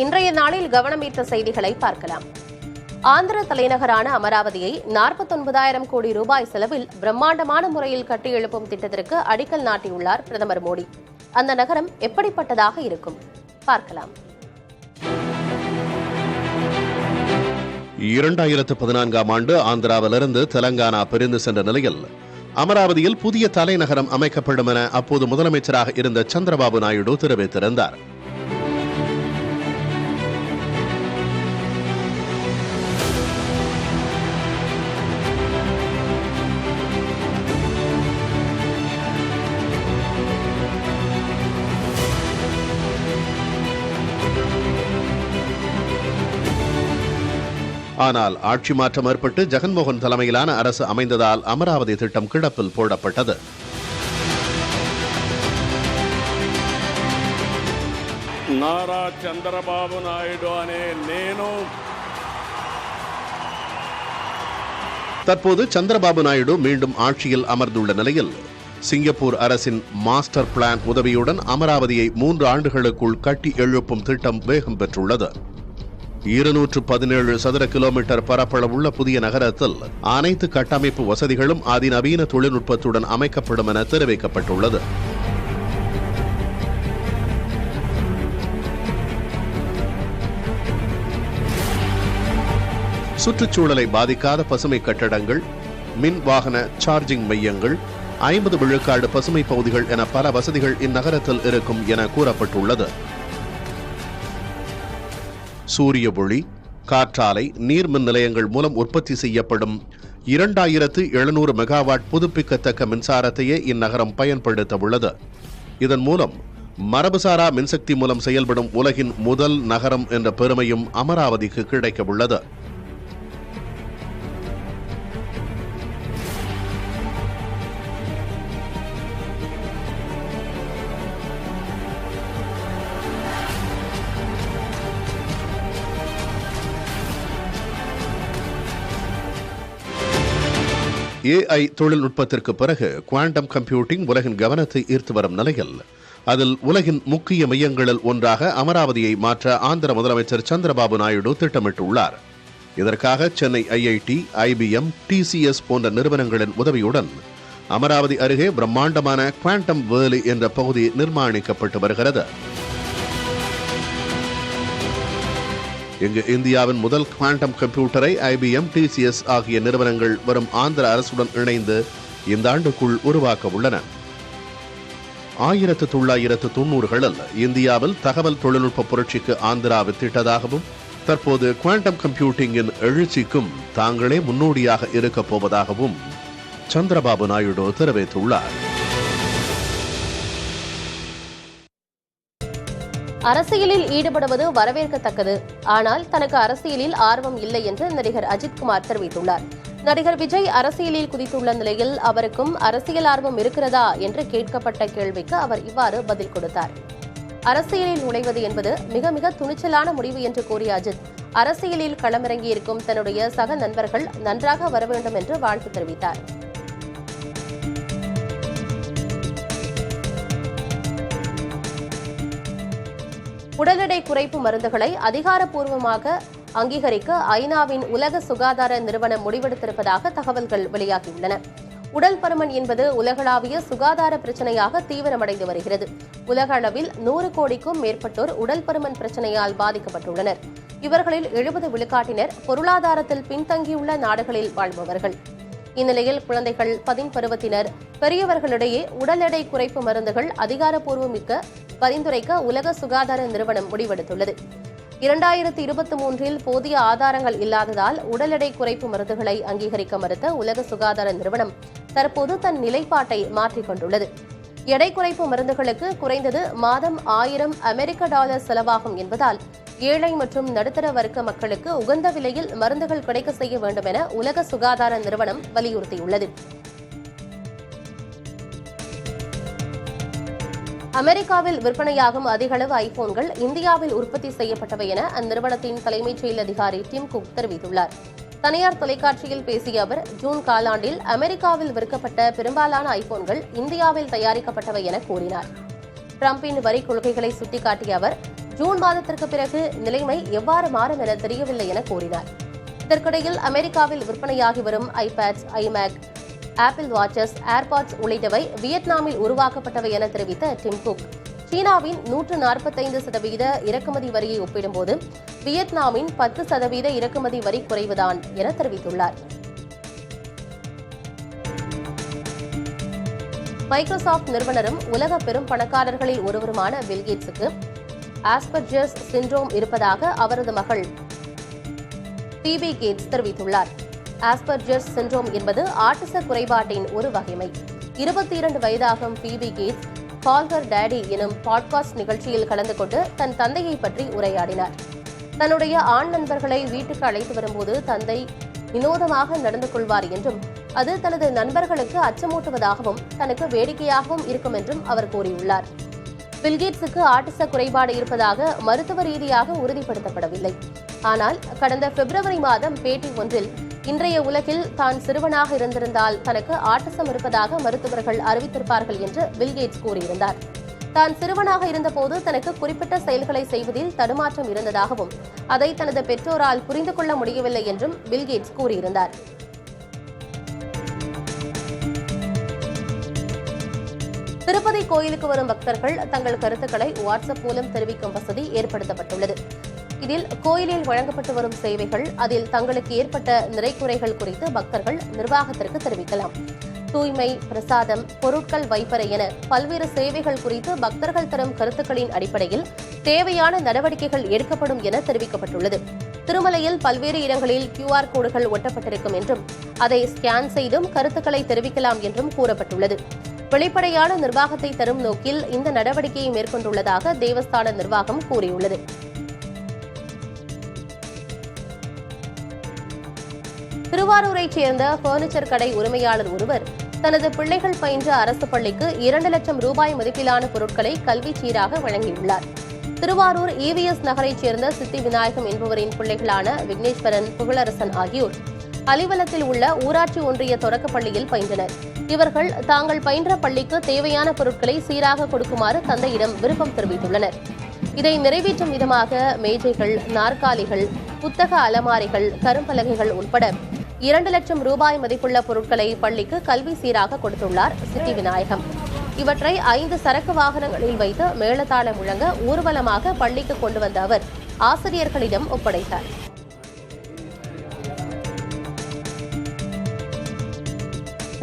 இன்றைய நாளில் கவனமீர்த்த செய்திகளை பார்க்கலாம். ஆந்திர தலைநகரான அமராவதியை 49,000 கோடி ரூபாய் செலவில் பிரம்மாண்டமான முறையில் கட்டி எழுப்பும் திட்டத்திற்கு அடிக்கல் நாட்டியுள்ளார் பிரதமர் மோடி. அந்த நகரம் எப்படிப்பட்டதாக இருக்கும் பார்க்கலாம். 2014ஆம் ஆண்டு ஆந்திராவிலிருந்து தெலங்கானா பிரிந்து சென்ற நிலையில் அமராவதியில் புதிய தலைநகரம் அமைக்கப்படும் என அப்போது முதலமைச்சராக இருந்த சந்திரபாபு நாயுடு தெரிவித்திருந்தார். ஆனால் ஆட்சி மாற்றம் ஏற்பட்டு ஜெகன்மோகன் தலைமையிலான அரசு அமைந்ததால் அமராவதி திட்டம் கிடப்பில் போடப்பட்டது. நாரா சந்திரபாபு நாயுடு அனே நேனு தற்போது சந்திரபாபு நாயுடு மீண்டும் ஆட்சியில் அமர்ந்துள்ள நிலையில் சிங்கப்பூர் அரசின் மாஸ்டர் பிளான் உதவியுடன் அமராவதியை 3 ஆண்டுகளுக்குள் கட்டி எழுப்பும் திட்டம் வேகம் பெற்றுள்ளது. 217 சதுர கிலோமீட்டர் பரப்பளவுள்ள புதிய நகரத்தில் அனைத்து கட்டமைப்பு வசதிகளும் அதிநவீன தொழில்நுட்பத்துடன் அமைக்கப்படும் என தெரிவிக்கப்பட்டுள்ளது. சுற்றுச்சூழலை பாதிக்காத பசுமை கட்டடங்கள், மின் வாகன சார்ஜிங் மையங்கள், 50 விழுக்காடு பசுமை பகுதிகள் என பல வசதிகள் இந்நகரத்தில் இருக்கும் என கூறப்பட்டுள்ளது. சூரிய ஒளி, காற்றாலை, நீர்மின் நிலையங்கள் மூலம் உற்பத்தி செய்யப்படும் 2700 மெகாவாட் புதுப்பிக்கத்தக்க மின்சாரத்தையே இந்நகரம் பயன்படுத்த உள்ளது. இதன் மூலம் மரபுசாரா மின்சக்தி மூலம் செயல்படும் உலகின் முதல் நகரம் என்ற பெருமையும் அமராவதிக்கு கிடைக்க உள்ளது. AI தொழில்நுட்பத்திற்கு பிறகு குவாண்டம் கம்ப்யூட்டிங் உலகின் கவனத்தை ஈர்த்து வரும் நிலையில் அதில் உலகின் முக்கிய மையங்களில் ஒன்றாக அமராவதியை மாற்ற ஆந்திர முதலமைச்சர் சந்திரபாபு நாயுடு திட்டமிட்டுள்ளார். இதற்காக சென்னை IIT, IBM, TCS போன்ற நிறுவனங்களின் உதவியுடன் அமராவதி அருகே பிரம்மாண்டமான குவாண்டம் வேலி என்ற பகுதி நிர்மாணிக்கப்பட்டு வருகிறது. இங்கு இந்தியாவின் முதல் குவாண்டம் கம்ப்யூட்டரை IBM, TCS ஆகிய நிறுவனங்கள் வரும் ஆந்திர அரசுடன் இணைந்து இந்த ஆண்டுக்குள் உருவாக்க உள்ளன. 1990களில் இந்தியாவில் தகவல் தொழில்நுட்ப புரட்சிக்கு ஆந்திரா வித்திட்டதாகவும் தற்போது குவாண்டம் கம்ப்யூட்டிங்கின் எழுச்சிக்கும் தாங்களே முன்னோடியாக இருக்கப் போவதாகவும் சந்திரபாபு நாயுடு தெரிவித்துள்ளார். அரசியலில் ஈடுபடுவது வரவேற்கத்தக்கது, ஆனால் தனக்கு அரசியலில் ஆர்வம் இல்லை என்று நடிகர் அஜித்குமார் தெரிவித்துள்ளார். நடிகர் விஜய் அரசியலில் குதித்துள்ள நிலையில் அவருக்கும் அரசியல் ஆர்வம் இருக்கிறதா என்று கேட்கப்பட்ட கேள்விக்கு அவர் இவ்வாறு பதில் கொடுத்தார். அரசியலில் நுழைவது என்பது மிக மிக துணிச்சலான முடிவு என்று கூறிய அஜித், அரசியலில் களமிறங்கியிருக்கும் தன்னுடைய சக நண்பர்கள் நன்றாக வர வேண்டும் என்று வாழ்த்து தெரிவித்தார். உடல் எடை குறைப்பு மருந்துகளை அதிகாரப்பூர்வமாக அங்கீகரிக்க ஐநாவின் உலக சுகாதார நிறுவனம் முடிவெடுத்திருப்பதாக தகவல்கள் வெளியாகியுள்ளன. உடல் பருமன் என்பது உலகளாவிய சுகாதார பிரச்சினையாக தீவிரமடைந்து வருகிறது. உலக அளவில் 100 கோடிக்கும் மேற்பட்டோர் உடல் பருமன் பிரச்சினையால் பாதிக்கப்பட்டுள்ளனர். இவர்களில் 70 விழுக்காட்டினர் பொருளாதாரத்தில் பின்தங்கியுள்ள நாடுகளில் வாழ்பவர்கள். இந்நிலையில் குழந்தைகள், பதின்பருவத்தினர், பெரியவர்களிடையே உடல் எடை குறைப்பு மருந்துகள் அதிகாரப்பூர்வமிக்க பரிந்துரைக்க உலக சுகாதார நிறுவனம் முடிவெடுத்துள்ளது. 2023இல் போதிய ஆதாரங்கள் இல்லாததால் உடல் எடை குறைப்பு மருந்துகளை அங்கீகரிக்க மறுத்த உலக சுகாதார நிறுவனம் தற்போது தன் நிலைப்பாட்டை மாற்றிக் கொண்டுள்ளது. எடை குறைப்பு மருந்துகளுக்கு குறைந்தது மாதம் $1000 செலவாகும் என்பதால் ஏழை மற்றும் நடுத்தர வர்க்க மக்களுக்கு உகந்த விலையில் மருந்துகள் கிடைக்க செய்ய வேண்டும் என உலக சுகாதார நிறுவனம் வலியுறுத்தியுள்ளது. அமெரிக்காவில் விற்பனையாகும் அதிகளவு ஐபோன்கள் இந்தியாவில் உற்பத்தி செய்யப்பட்டவை என அந்நிறுவனத்தின் தலைமைச் செயல் அதிகாரி டிம் குக் தெரிவித்துள்ளார். தனியார் தொலைக்காட்சியில் பேசிய அவர், ஜூன் காலாண்டில் அமெரிக்காவில் விற்கப்பட்ட பெரும்பாலான ஐபோன்கள் இந்தியாவில் தயாரிக்கப்பட்டவை என கூறினார். டிரம்பின் வரி கொள்கைகளை சுட்டிக்காட்டிய அவர், ஜூன் மாதத்திற்கு பிறகு நிலைமை எவ்வாறு மாறும் என தெரியவில்லை என கூறினார். இதற்கிடையில் அமெரிக்காவில் விற்பனையாகி வரும் iPads, iMac, apple watches, AirPods உள்ளிட்டவை வியட்நாமில் உருவாக்கப்பட்டவை என தெரிவித்த டிம் குக், சீனாவின் 145% இறக்குமதி வரியை ஒப்பிடும்போது வியட்நாமின் 10% இறக்குமதி வரி குறைவுதான் என தெரிவித்துள்ளார். மைக்ரோசாப்ட் நிறுவனரும் உலக பெரும் பணக்காரர்களில் ஒருவருமான பில் கேட்ஸுக்கு ஆஸ்பர்ஜர்ஸ் சிண்ட்ரோம் இருப்பதாக அவரது மகள் பிபி கேட்ஸ் தெரிவித்துள்ளார். ஆஸ்பர்ஜர்ஸ் சிண்ட்ரோம் என்பது ஆட்டிச குறைபாட்டின் ஒரு வகைமை. 22 வயதாகும் Phoebe Gates Call Her Daddy எனும் பாட்காஸ்ட் நிகழ்ச்சியில் கலந்து கொண்டு தன் தந்தையை பற்றி உரையாடினார். தன்னுடைய ஆண் நண்பர்களை வீட்டுக்கு அழைத்து வரும்போது தந்தை வினோதமாக நடந்து கொள்வார் என்றும் அது தனது நண்பர்களுக்கு அச்சமூட்டுவதாகவும் தனக்கு வேடிக்கையாகவும் இருக்கும் என்றும் அவர் கூறியுள்ளார். பில்கேட்ஸுக்கு ஆட்டிச குறைபாடு இருப்பதாக மருத்துவ ரீதியாக உறுதிப்படுத்தப்படவில்லை. ஆனால் கடந்த பிப்ரவரி மாதம் பேட்டி ஒன்றில் இன்றைய உலகில் தான் சிறுவனாக இருந்திருந்தால் தனக்கு ஆட்டிசம் இருப்பதாக மருத்துவர்கள் அறிவித்திருப்பார்கள் என்று பில்கேட்ஸ் கூறியிருந்தார். தான் சிறுவனாக இருந்தபோது தனக்கு குறிப்பிட்ட செயல்களை செய்வதில் தடுமாற்றம் இருந்ததாகவும் அதை தனது பெற்றோரால் புரிந்து கொள்ள முடியவில்லை என்றும் பில்கேட்ஸ் கூறியிருந்தார். திருப்பதி கோயிலுக்கு வரும் பக்தர்கள் தங்கள் கருத்துக்களை வாட்ஸ்அப் மூலம் தெரிவிக்கும் வசதி ஏற்படுத்தப்பட்டுள்ளது. இதில் கோயிலில் வழங்கப்பட்டு வரும் சேவைகள், அதில் தங்களுக்கு ஏற்பட்ட நிறைகுறைகள் குறித்து பக்தர்கள் நிர்வாகத்திற்கு தெரிவிக்கலாம். தூய்மை, பிரசாதம், பொருட்கள் வைப்பறை என பல்வேறு சேவைகள் குறித்து பக்தர்கள் தரும் கருத்துக்களின் அடிப்படையில் தேவையான நடவடிக்கைகள் எடுக்கப்படும் என தெரிவிக்கப்பட்டுள்ளது. திருமலையில் பல்வேறு இடங்களில் QR கோடுகள் ஒட்டப்பட்டிருக்கும் என்றும் அதை ஸ்கேன் செய்தும் கருத்துக்களை தெரிவிக்கலாம் என்றும் கூறப்பட்டுள்ளது. வெளிப்படையான நிர்வாகத்தை தரும் நோக்கில் இந்த நடவடிக்கையை மேற்கொண்டுள்ளதாக தேவஸ்தான நிர்வாகம் கூறியுள்ளது. திருவாரூரைச் சேர்ந்த பர்னிச்சர் கடை உரிமையாளர் ஒருவர் தனது பிள்ளைகள் பயின்ற அரசு பள்ளிக்கு 2 லட்சம் ரூபாய் மதிப்பிலான பொருட்களை கல்விச் சீராக வழங்கியுள்ளார். திருவாரூர் EVS நகரைச் சேர்ந்த சித்தி விநாயகம் என்பவரின் பிள்ளைகளான விக்னேஸ்வரன், புகழரசன் ஆகியோர் அலிவலத்தில் உள்ள ஊராட்சி ஒன்றிய தொடக்கப் பள்ளியில் பயின்றனர். இவர்கள் தாங்கள் பயின்ற பள்ளிக்கு தேவையான பொருட்களை சீராக கொடுக்குமாறு தந்தையிடம் விருப்பம் தெரிவித்துள்ளனர். இதை நிறைவேற்றும் விதமாக மேஜைகள், நாற்காலிகள், புத்தக அலமாரிகள், கரும்பலகைகள் உட்பட 2 லட்சம் ரூபாய் மதிப்புள்ள பொருட்களை பள்ளிக்கு கல்வி சீராக கொடுத்துள்ளார் சித்தி விநாயகம். இவற்றை 5 சரக்கு வாகனங்களில் வைத்து மேளதாளம் முழங்க ஊர்வலமாக பள்ளிக்கு கொண்டு வந்த அவர் ஆசிரியர்களிடம் ஒப்படைத்தார்.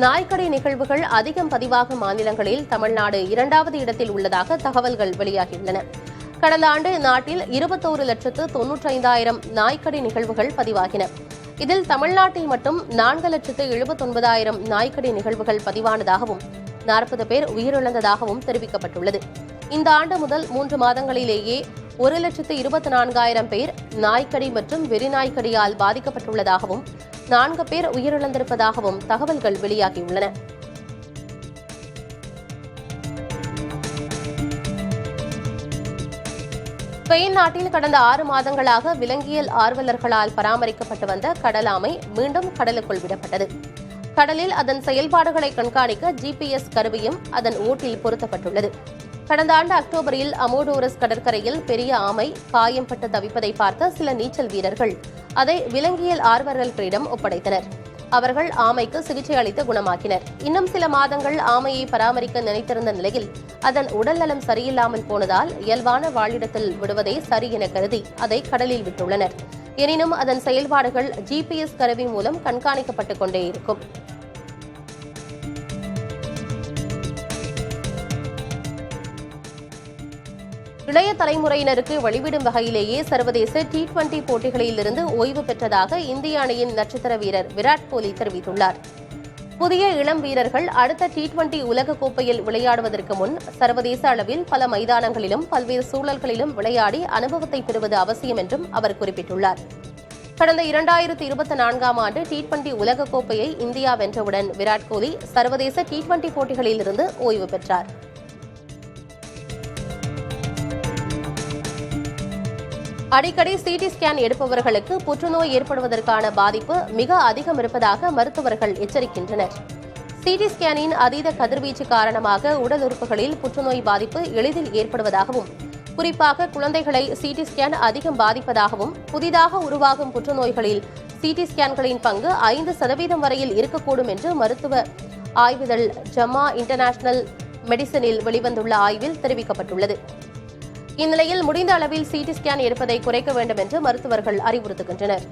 நாய்க்கடை நிகழ்வுகள் அதிகம் பதிவாகும் மாநிலங்களில் தமிழ்நாடு 2வது இடத்தில் உள்ளதாக தகவல்கள் வெளியாகியுள்ளன. கடந்த ஆண்டு நாட்டில் 21,95,000 நாய்க்கடை நிகழ்வுகள் பதிவாகின. இதில் தமிழ்நாட்டில் மட்டும் 4,79,000 நாய்க்கடை நிகழ்வுகள் பதிவானதாகவும் 40 பேர் உயிரிழந்ததாகவும் தெரிவிக்கப்பட்டுள்ளது. இந்த ஆண்டு முதல் 3 மாதங்களிலேயே 1,24,000 பேர் நாய்க்கடி மற்றும் வெறிநாய்க்கடியால் பாதிக்கப்பட்டுள்ளதாகவும் 4 பேர் உயிரிழந்திருப்பதாகவும் தகவல்கள் வெளியாகியுள்ளன. ஸ்பெயின் நாட்டில் கடந்த 6 மாதங்களாக விலங்கியல் ஆர்வலர்களால் பராமரிக்கப்பட்டு வந்த கடலாமை மீண்டும் கடலுக்குள் விடப்பட்டது. கடலில் அதன் செயல்பாடுகளை கண்காணிக்க GPS கருவியும் அதன் ஓட்டில் பொருத்தப்பட்டுள்ளது. கடந்த ஆண்டு அக்டோபரில் அமோடோரஸ் கடற்கரையில் பெரிய ஆமை காயம்பட்டு தவிப்பதை பார்த்த சில நீச்சல் வீரர்கள் அதை விலங்கியல் ஆர்வலர்களிடம் ஒப்படைத்தனர். அவர்கள் ஆமைக்கு சிகிச்சை அளித்து குணமாக்கினர். இன்னும் சில மாதங்கள் ஆமையை பராமரிக்க நினைத்திருந்த நிலையில் அதன் உடல்நலம் சரியில்லாமல் போனதால் இயல்பான வாழிடத்தில் விடுவதே சரி என கருதி அதை கடலில் விட்டுள்ளனர். எனினும் அதன் செயல்பாடுகள் GPS கருவி மூலம் கண்காணிக்கப்பட்டுக் கொண்டே இருக்கும். இளைய தலைமுறையினருக்கு வழிவிடும் வகையிலேயே சர்வதேச T20 போட்டிகளில் இருந்து ஓய்வு பெற்றதாக இந்திய அணியின் நட்சத்திர வீரர் விராட் கோலி தெரிவித்துள்ளார். புதிய இளம் வீரர்கள் அடுத்த T20 உலகக்கோப்பையில் விளையாடுவதற்கு முன் சர்வதேச அளவில் பல மைதானங்களிலும் பல்வேறு சூழல்களிலும் விளையாடி அனுபவத்தை பெறுவது அவசியம் என்றும் அவர் குறிப்பிட்டுள்ளார். கடந்த 2024ஆம் ஆண்டு T20 உலகக்கோப்பையை இந்தியா வென்றவுடன் விராட் கோலி சர்வதேச T20 போட்டிகளில் இருந்து ஓய்வு பெற்றார். அடிக்கடி CT ஸ்கேன் எடுப்பவர்களுக்கு புற்றுநோய் ஏற்படுவதற்கான பாதிப்பு மிக அதிகம் இருப்பதாக மருத்துவர்கள் எச்சரிக்கின்றனர். CT ஸ்கேனின் அதீத கதிர்வீச்சு காரணமாக உடல் உறுப்புகளில் புற்றுநோய் பாதிப்பு எளிதில் ஏற்படுவதாகவும் குறிப்பாக குழந்தைகளை சிடி ஸ்கேன் அதிகம் பாதிப்பதாகவும் புதிதாக உருவாகும் புற்றுநோய்களில் சிடி ஸ்கேன்களின் பங்கு 5% வரையில் இருக்கக்கூடும் என்று மருத்துவ ஆய்விதழ் ஜமா இன்டர்நேஷனல் மெடிசனில் வெளிவந்துள்ள ஆய்வில் தெரிவிக்கப்பட்டுள்ளது. இந்நிலையில் முடிந்த அளவில் சிடி ஸ்கேன் எடுப்பதை குறைக்க வேண்டும் என்று மருத்துவர்கள் அறிவுறுத்துகின்றனர்.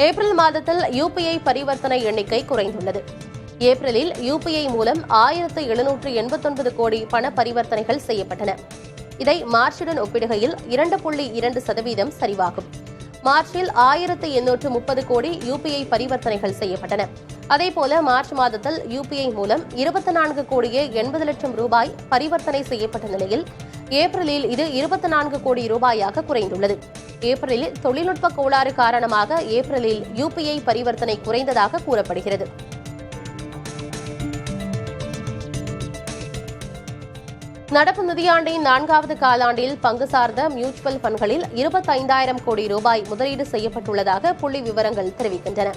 ஏப்ரல் மாதத்தில் யுபிஐ பரிவர்த்தனை எண்ணிக்கை குறைந்துள்ளது. ஏப்ரலில் யுபிஐ மூலம் 1789 கோடி பண பரிவர்த்தனைகள் செய்யப்பட்டன. இதை மார்ச்சுடன் ஒப்பிடுகையில் 2.2% சரிவாகும். மார்ச்சில் 1830 கோடி யுபிஐ பரிவர்த்தனைகள் செய்யப்பட்டன. அதேபோல மார்ச் மாதத்தில் யுபிஐ மூலம் 24 கோடியே 80 லட்சம் ரூபாய் பரிவர்த்தனை செய்யப்பட்ட நிலையில் ஏப்ரலில் இது 24 கோடி ரூபாயாக குறைந்துள்ளது. ஏப்ரலில் தொழில்நுட்ப கோளாறு காரணமாக ஏப்ரலில் யுபிஐ பரிவர்த்தனை குறைந்ததாக கூறப்படுகிறது. நடப்பு நிதியாண்டின் 4வது காலாண்டில் பங்கு சார்ந்த மியூச்சுவல் ஃபண்ட்களில் 25,000 கோடி ரூபாய் முதலீடு செய்யப்பட்டுள்ளதாக புள்ளி விவரங்கள் தெரிவிக்கின்றன.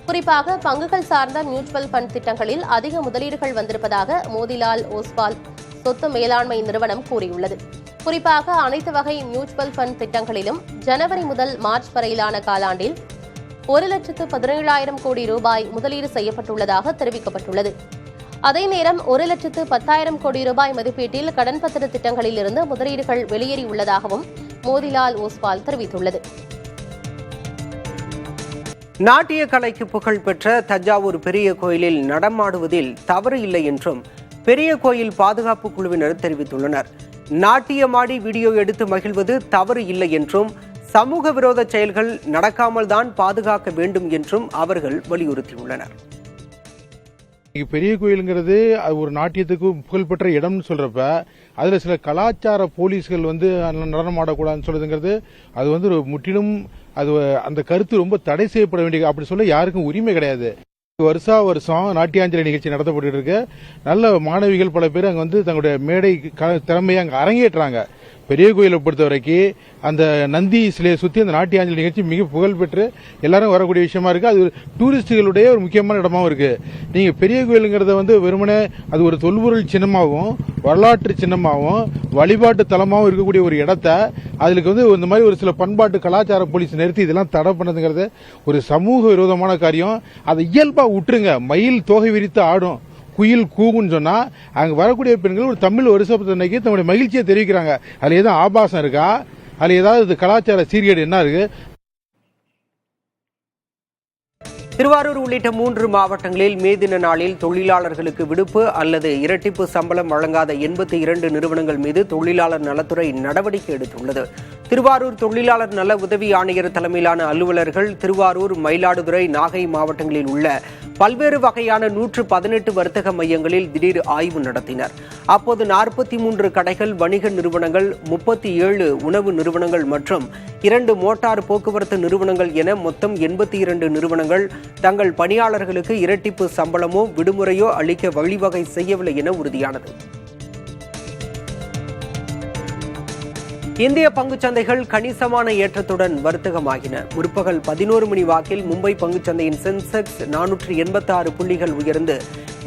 குறிப்பாக பங்குகள் சார்ந்த மியூச்சுவல் ஃபண்ட் திட்டங்களில் அதிக முதலீடுகள் வந்திருப்பதாக மோதிலால் ஓஸ்வால் சொத்து மேலாண்மை நிறுவனம் கூறியுள்ளது. குறிப்பாக அனைத்து வகை மியூச்சுவல் ஃபண்ட் திட்டங்களிலும் ஜனவரி முதல் மார்ச் வரையிலான காலாண்டில் 1,17,000 கோடி ரூபாய் முதலீடு செய்யப்பட்டுள்ளதாக தெரிவிக்கப்பட்டுள்ளது. அதே நேரம் 1,10,000 கோடி ரூபாய் மதிப்பீட்டில் கடன் பத்திர திட்டங்களில் இருந்து முதலீடுகள் வெளியேறியுள்ளதாகவும் மோதிலால் ஓஸ்வால் தெரிவித்துள்ளது. நாட்டிய கலைக்கு புகழ் பெற்ற தஞ்சாவூர் பெரிய கோயிலில் நடமாடுவதில் தவறு இல்லை என்றும் பெரிய கோயில் பாதுகாப்பு குழுவினர் தெரிவித்துள்ளனர். நாட்டியமாடி வீடியோ எடுத்து மகிழ்வது தவறு இல்லை என்றும் சமூக விரோத செயல்கள் நடக்காமல் தான் பாதுகாக்க வேண்டும் என்றும் அவர்கள் வலியுறுத்தியுள்ளனர். பெரிய கோயிலுங்கிறது அது ஒரு நாட்டியத்துக்கு புகழ்பெற்ற இடம்னு சொல்றப்ப அதுல சில கலாச்சார போலீஸ்கள் நடனமாடக்கூடாதுன்னு சொல்றதுங்கிறது அது முற்றிலும் அது அந்த கருத்து ரொம்ப தடை செய்யப்பட வேண்டிய அப்படி சொல்ல யாருக்கும் உரிமை கிடையாது. வருஷம் நாட்டியாஞ்சலி நிகழ்ச்சி நடத்தப்பட்டு இருக்கு. நல்ல மாணவிகள் பல பேர் அங்க தங்களுடைய மேடை திறமையை அங்க அரங்கேற்றாங்க. பெரிய கோயிலை பொறுத்த வரைக்கும் அந்த நந்தி சிலையை சுற்றி அந்த நாட்டியாஞ்சலி நிகழ்ச்சி மிக புகழ்பெற்று எல்லாரும் வரக்கூடிய விஷயமா இருக்கு. அது டூரிஸ்டுகளுடைய ஒரு முக்கியமான இடமாவும் இருக்கு. நீங்க பெரிய கோயிலுங்கிறத வெறுமனே அது ஒரு தொல்பொருள் சின்னமாகவும் வரலாற்று சின்னமாகவும் வழிபாட்டு தலமாகவும் இருக்கக்கூடிய ஒரு இடத்தை அதுக்கு இந்த மாதிரி ஒரு சில பண்பாட்டு கலாச்சார போலீஸ் நிறுத்தி இதெல்லாம் தடை பண்ணதுங்கிறது ஒரு சமூக விரோதமான காரியம். அதை இயல்பா விட்டுருங்க. மயில் தோகை விரித்து ஆடும், குயில் கூகுன்னு சொன்னா அங்க வரக்கூடிய பெண்கள் ஒரு தமிழ் வருஷத்தன்னைக்கு தன்னுடைய மகிழ்ச்சியை தெரிவிக்கிறாங்க. அதுல ஏதாவது ஆபாசம் இருக்கா? அதுல ஏதாவது கலாச்சார சீர்கேடு என்ன இருக்கு? திருவாரூர் உள்ளிட்ட 3 மாவட்டங்களில் மே தின நாளில் தொழிலாளர்களுக்கு விடுப்பு அல்லது இரட்டிப்பு சம்பளம் வழங்காத 82 நிறுவனங்கள் மீது தொழிலாளர் நலத்துறை நடவடிக்கை எடுத்துள்ளது. திருவாரூர் தொழிலாளர் நல உதவி ஆணையர் தலைமையிலான அலுவலர்கள் திருவாரூர், மயிலாடுதுறை, நாகை மாவட்டங்களில் உள்ள பல்வேறு வகையான 118 வர்த்தக மையங்களில் திடீர் ஆய்வு நடத்தினர். அப்போது 43 கடைகள், வணிக நிறுவனங்கள், 37 உணவு நிறுவனங்கள் மற்றும் 2 மோட்டார் போக்குவரத்து நிறுவனங்கள் என மொத்தம் 82 நிறுவனங்கள் தங்கள் பணியாளர்களுக்கு இரட்டிப்பு சம்பளமோ விடுமுறையோ அளிக்க வழிவகை செய்யவில்லை என உறுதியானது. இந்திய பங்குச்சந்தைகள் கணிசமான ஏற்றத்துடன் வர்த்தகமாகின. முற்பகல் 11 மணி வாக்கில் மும்பை பங்குச்சந்தையின் சென்செக்ஸ் 486 புள்ளிகள் உயர்ந்து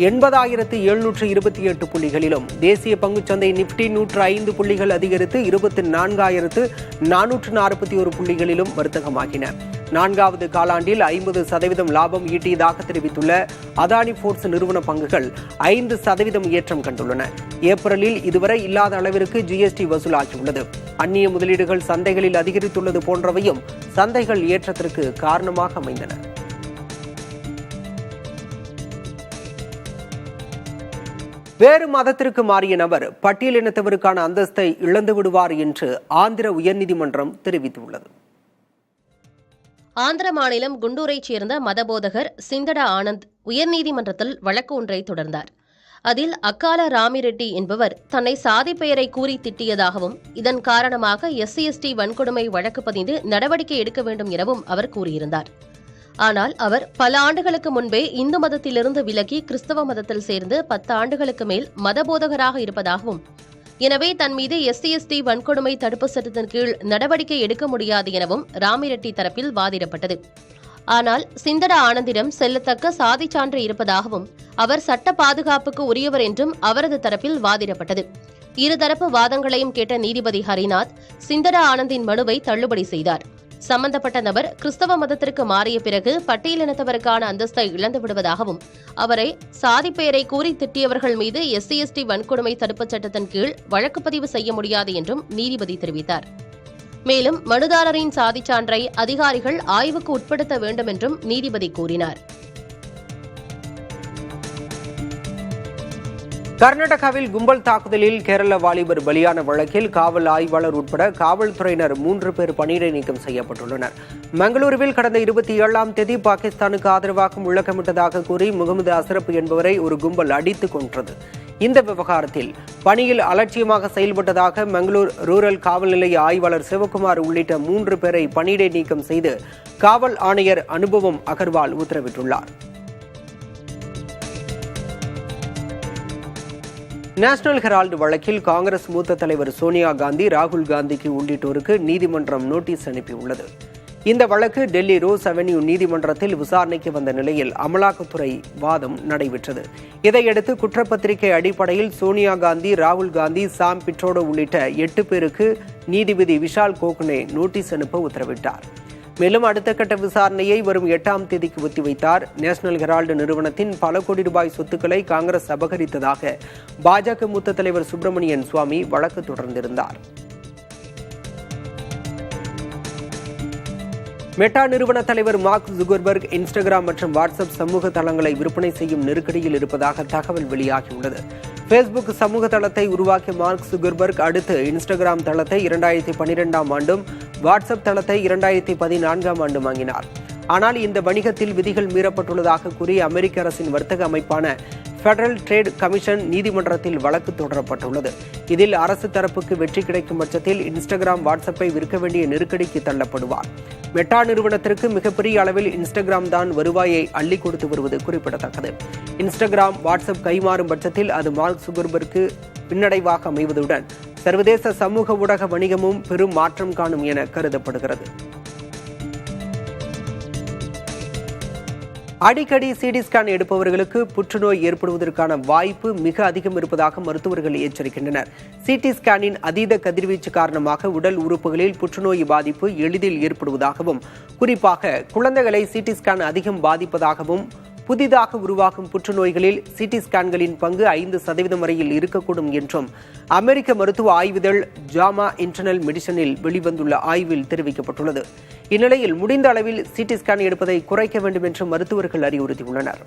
80,728 புள்ளிகளிலும், தேசிய பங்குச்சந்தை நிப்டி 105 புள்ளிகள் அதிகரித்து 24,441 புள்ளிகளிலும் வர்த்தகமாகின. 4வது காலாண்டில் 50% லாபம் ஈட்டியதாக தெரிவித்துள்ள அதானி போர்ட்ஸ் நிறுவன பங்குகள் 5% ஏற்றம் கண்டுள்ளன. ஏப்ரலில் இதுவரை இல்லாத அளவிற்கு ஜிஎஸ்டி வசூலாகியுள்ளது. அந்நிய முதலீடுகள் சந்தைகளில் அதிகரித்துள்ளது போன்றவையும் சந்தைகள் ஏற்றத்திற்கு காரணமாக அமைந்தன. வேறு மதத்திற்கு மாறிய நபர் பட்டியலினத்தவருக்கான அந்தஸ்தை இழந்து விடுவார் என்று ஆந்திர உயர்நீதிமன்றம் தெரிவித்துள்ளது. ஆந்திர மாநிலம் குண்டூரைச் சேர்ந்த மதபோதகர் சிந்தடா ஆனந்த் உயர்நீதிமன்றத்தில் வழக்கு ஒன்றை தொடர்ந்தார். அதில் அக்கால ராமிரெட்டி என்பவர் தன்னை சாதி பெயரை கூறி திட்டியதாகவும் இதன் காரணமாக SC/ST வன்கொடுமை வழக்கு பதிந்து நடவடிக்கை எடுக்க வேண்டும் எனவும் அவர் கூறியிருந்தார். ஆனால் அவர் பல ஆண்டுகளுக்கு முன்பே இந்து மதத்திலிருந்து விலகி கிறிஸ்தவ மதத்தில் சேர்ந்து 10 ஆண்டுகளுக்கு மேல் மதபோதகராக இருப்பதாகவும், எனவே தன் மீது SC/ST வன்கொடுமை தடுப்பு சட்டத்தின் கீழ் நடவடிக்கை எடுக்க முடியாது எனவும் ராமிரெட்டி தரப்பில் வாதிடப்பட்டது. ஆனால் சிந்தடா ஆனந்திடம் செல்லத்தக்க சாதி சான்று இருப்பதாகவும் அவர் சட்ட பாதுகாப்புக்கு உரியவர் என்றும் அவரது தரப்பில் வாதிடப்பட்டது. இருதரப்பு வாதங்களையும் கேட்ட நீதிபதி ஹரிநாத் சிந்தடா ஆனந்தின் மனுவை தள்ளுபடி செய்தார். சம்பந்தப்பட்ட நபர் கிறிஸ்தவ மதத்திற்கு மாறிய பிறகு பட்டியலினத்தவருக்கான அந்தஸ்தை இழந்து விடுவதாகவும் அவரை சாதி பெயரை கூறி திட்டியவர்கள் மீது SC/ST வன்கொடுமை தடுப்புச் சட்டத்தின் கீழ் வழக்கு பதிவு செய்ய முடியாது என்றும் நீதிபதி தெரிவித்தார். மேலும் மனுதாரரின் சாதிச் சான்றை அதிகாரிகள் ஆய்வுக்கு உட்படுத்த வேண்டும் என்றும் நீதிபதி கூறினார். கர்நாடகாவில் கும்பல் தாக்குதலில் கேரள வாலிபர் பலியான வழக்கில் காவல் ஆய்வாளர் உட்பட காவல்துறையினர் 3 பேர் பணியிடை நீக்கம் செய்யப்பட்டுள்ளனர். மங்களூருவில் கடந்த 27ஆம் தேதி பாகிஸ்தானுக்கு ஆதரவாக முழக்கமிட்டதாக கூறி முகமது அசரப் என்பவரை ஒரு கும்பல் அடித்துக் கொன்றது. இந்த விவகாரத்தில் பணியில் அலட்சியமாக செயல்பட்டதாக மங்களூர் ரூரல் காவல் நிலைய ஆய்வாளர் சிவகுமார் உள்ளிட்ட 3 பேரை பணியிடை நீக்கம் செய்து காவல் ஆணையர் அனுபவம் அகர்வால் உத்தரவிட்டுள்ளார். நேஷனல் ஹெரால்டு வழக்கில் காங்கிரஸ் மூத்த தலைவர் சோனியா காந்தி, ராகுல் காந்திக்கு உள்ளிட்டோருக்கு நீதிமன்றம் நோட்டீஸ் அனுப்பியுள்ளது. இந்த வழக்கு டெல்லி ரோஸ் அவென்யூ நீதிமன்றத்தில் விசாரணைக்கு வந்த நிலையில் அமலாக்கத்துறை வாதம் நடைபெற்றது. இதையடுத்து குற்றப்பத்திரிகை அடிப்படையில் சோனியா காந்தி, ராகுல் காந்தி, சாம் பிட்ரோடோ உள்ளிட்ட 8 பேருக்கு நீதிபதி விஷால் கோகனே நோட்டீஸ் அனுப்ப உத்தரவிட்டார். மேலும் அடுத்த கட்ட விசாரணையை வரும் 8ஆம் தேதிக்கு ஒத்திவைத்தார். நேஷனல் ஹெரால்டு நிறுவனத்தின் பல கோடி ரூபாய் சொத்துக்களை காங்கிரஸ் அபகரித்ததாக பாஜக மூத்த தலைவர் சுப்பிரமணியன் சுவாமி வழக்கு தொடர்ந்திருந்தார். மெட்டா நிறுவன தலைவர் மார்க் ஜுகர்பர்க் இன்ஸ்டாகிராம் மற்றும் வாட்ஸ்அப் சமூக தளங்களை விற்பனை செய்யும் நெருக்கடியில் இருப்பதாக தகவல் வெளியாகியுள்ளது. ஃபேஸ்புக் சமூக தளத்தை உருவாக்கிய மார்க் ஜுகர்பர்க் அடுத்து இன்ஸ்டாகிராம் தளத்தை 2012ஆம் ஆண்டும், வாட்ஸ்அப் தளத்தை 2014ஆம் ஆண்டும் வாங்கினார். ஆனால் இந்த வணிகத்தில் விதிகள் மீறப்பட்டுள்ளதாக கூறி அமெரிக்க அரசின் வர்த்தக அமைப்பான பெடரல் ட்ரேட் கமிஷன் நீதிமன்றத்தில் வழக்கு தொடரப்பட்டுள்ளது. இதில் அரசு தரப்புக்கு வெற்றி கிடைக்கும் பட்சத்தில் இன்ஸ்டாகிராம், வாட்ஸ்அப்பை விற்க வேண்டிய நெருக்கடிக்கு தள்ளப்படுவார். மெட்டா நிறுவனத்திற்கு மிகப்பெரிய அளவில் இன்ஸ்டாகிராம் தான் வருவாயை அள்ளி கொடுத்து வருவது குறிப்பிடத்தக்கது. இன்ஸ்டாகிராம், வாட்ஸ்அப் கைமாறும் பட்சத்தில் அது மார்க் சுகர்பர்க்கு பின்னடைவாக அமைவதுடன் சர்வதேச சமூக ஊடக வணிகமும் பெரும் மாற்றம் காணும் என கருதப்படுகிறது. அடிக்கடி சிடி ஸ்கேன் எடுப்பவர்களுக்கு புற்றுநோய் ஏற்படுவதற்கான வாய்ப்பு மிக அதிகம் இருப்பதாக மருத்துவர்கள் எச்சரிக்கின்றனர். சிடி ஸ்கேனின் அதீத கதிர்வீச்சு காரணமாக உடல் உறுப்புகளில் புற்றுநோய் பாதிப்பு எளிதில் ஏற்படுவதாகவும், குறிப்பாக குழந்தைகளை சிடி ஸ்கேன் அதிகம் பாதிப்பதாகவும், புதிதாக உருவாகும் புற்றுநோய்களில் சிடி ஸ்கேன்களின் பங்கு 5% வரையில் இருக்கக்கூடும் என்றும் அமெரிக்க மருத்துவ ஆய்விதழ் ஜாமா இன்டர்னல் மெடிசனில் வெளிவந்துள்ள ஆய்வில் தெரிவிக்கப்பட்டுள்ளது. இந்நிலையில் முடிந்த அளவில் சிடி ஸ்கேன் எடுப்பதை குறைக்க வேண்டும் என்று மருத்துவர்கள் அறிவுறுத்தியுள்ளனர்.